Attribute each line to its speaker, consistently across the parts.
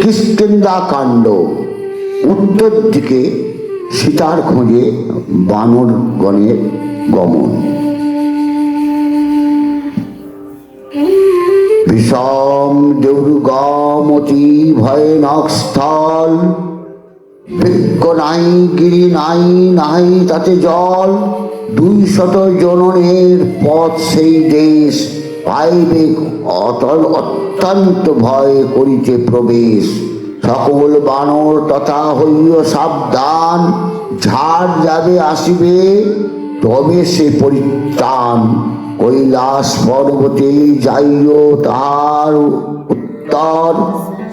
Speaker 1: কিষ্কিন্ধা কাণ্ড। উত্তর দিকে সীতার খোঁজে বানরগণের গমন। বিষম দুর্গমতি ভয়ানক স্থল, বৃক্ষ নাই, গিরি নাই, নাই তাতে জল। 200 জননের পথ সেই দেশ, পাইবে অত্যন্ত ভয় করিতে প্রবেশ। সকল বানর তথা হইও সাবধান, ঝাড় যাবে আসিবে তবে সে পরিত্রাণ। কৈলাস পর্বতে যাইও তাহার উত্তর,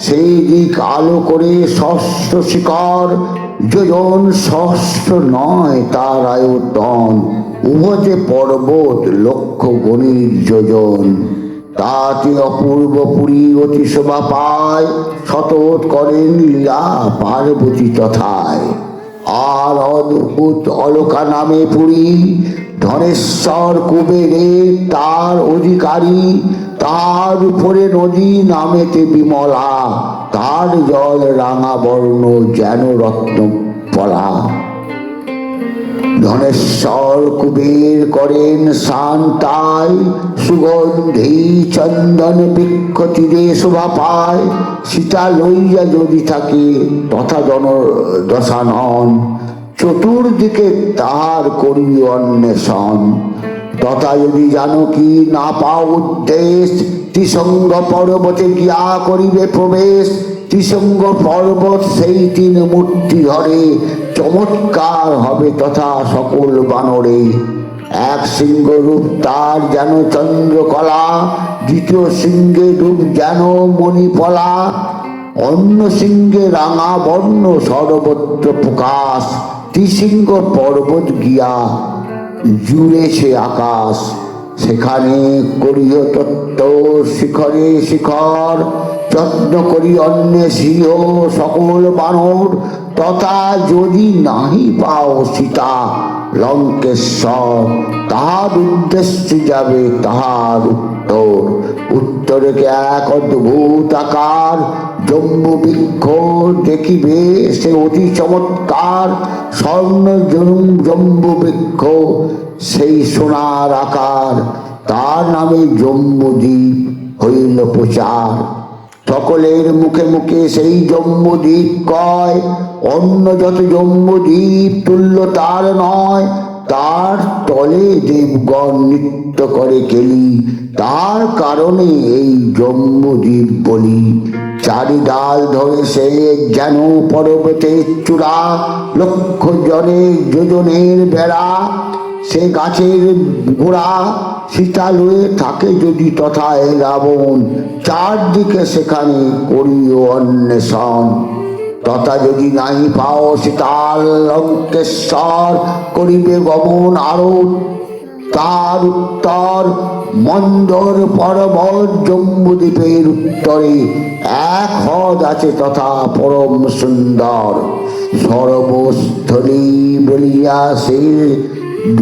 Speaker 1: সেই দিক আলো করে ষষ্ঠ শিখর। যোজন সহস্র নয় তার আয়তন, উভতে পর্বত লক্ষ গণিত যোজন। তাতে অপূর্ব পুরী অতি শোভা পায়, সতত করেন লীলা পার্বতী তথায়। আর অদ্ভুত অলকা নামে পুরী, ধনেশ্বর কুবেরের তার অধিকারী। তার উপরে নদী নামেতে বিমলা, তার জল রাঙা বর্ণ যেন রত্ন পলা। ধনেশ্বর কুবের করেন স্নান তাই, সুগন্ধি চন্দন বৃক্ষ তীরে শোভা পায়। সীতা লইয়া যদি থাকে তথা দশানন, চতুর্দিকে তাহার করি অন্বেষণ। তথা যদি জানকী না পাও উদ্দেশ, ত্রিশঙ্গ পর্বতে গিয়া করিবে প্রবেশ। ত্রিশঙ্গ পর্বত সেই 3 মূর্তি ধরে, চমৎকার হবে তথা সকল বানরে। এক সিংহ রূপ তার যেন চন্দ্রকলা, দ্বিতীয় সিংহের রূপ যেন মণিপলা। অন্য সিংহে রাঙা বর্ণ সর্বত্র প্রকাশ, ত্রিশৃঙ্গ পর্বত গিয়া জুড়েছে আকাশ। সেখানে করিও তত্ত্ব শিখরে শিখর, যত্ন করি অন্বেষিও সকল বানর। তথা যদি নাহি পাও সীতা লঙ্কেশ্বর, তাহার উদ্দেশ্যে যাবে তাহার উত্তর। উত্তরে এক অদ্ভুত আকার, জম্বু বৃক্ষ দেখিবে সে অতি চমৎকার। স্বর্ণ জম্বু বৃক্ষ সেই সোনার আকার, তার নামে জম্বুদ্বীপ হইল প্রচার। সকলের মুখে মুখে সেই জম্বুদ্বীপ কয়, অন্য যত জম্বুদ্বীপ তুল্য তার নয়। তার তলে দেবগণ নৃত্য করে কেলি, তার কারণে এই জম্বুদ্বীপ বলি। 4 ডাল ধরে সে যেন পর্বতের চূড়া, লক্ষ জনে যোজনের বেড়া। সে গাছের গোড়া, সীতা লয়ে থাকে যদি তথায় রাবণ। 4 দিকে সেখানে করিও অন্বেষণ। তথা যদি নাই পাও সীতার লঙ্কেশ্বর, করিবে গমন আরো তার উত্তর। মন্দর পর্বত জম্বুদ্বীপের উত্তরে, এক হ্রদ আছে তথা পরম সুন্দর। সর্বস্থলী বলিয়া সে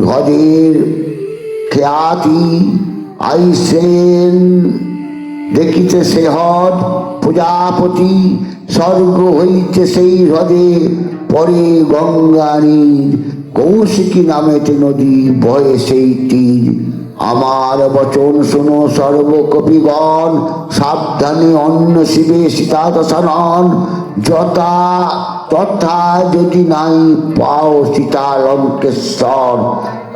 Speaker 1: হ্রদের খ্যাতি। আইসেন দেখিতে সে হ্রদ প্রজাপতি, স্বর্গ হইতে সেই হ্রদে পরে গঙ্গা নীর। কৌশিকী নামেতে নদী বয়ে সেই তীর। আমার বচন শোনো সর্বকপিগণ, সাবধানে অন্য শিবে সীতা দশানন। যথা তথা যদি নাই পাও সীতা লঙ্কেশ্বর,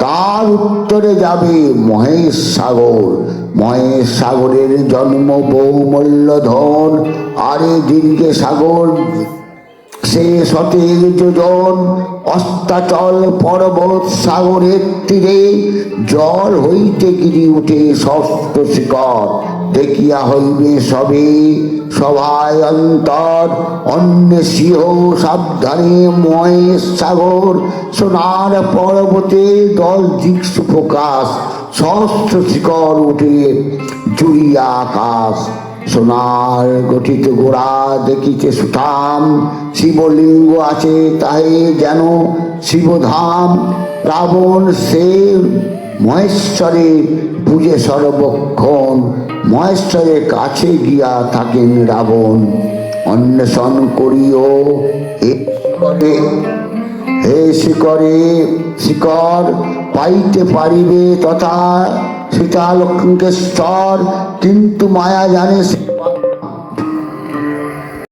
Speaker 1: তার উত্তরে যাবে মহেশ সাগর। মহেশ সাগরের জন্ম বহুমূল্য ধন, আরে দীর্ঘে সাগর সে 100 যোজন। অস্তাচল পর্বত সাগরের তীরে, জল হইতে গিরি উঠে ষষ্ঠ শিখর। দেখিয়া হইবে সবে সভায় অন্তর, অন্বেষিহ সাবধানে মহেশ সাগর। সোনার পর্বতে 10 দিক সুপ্রকাশ, ষষ্ঠ শিখর উঠে জুড়িয়া আকাশ। সোনার গঠিত গোড়া দেখিতে সুঠাম, শিবলিঙ্গ আছে তাহে যেন শিবধাম। রাবণ সে মহেশ্বরে পূজে সর্বক্ষণ, মহেশ্বরের কাছে গিয়া থাকেন রাবণ। অন্বেষণ করিও হে শিকরে শিকর পাইতে পারিবে তথা সীতা লক্ষ্মীকে স্তর, কিন্তু মায়া জানে সে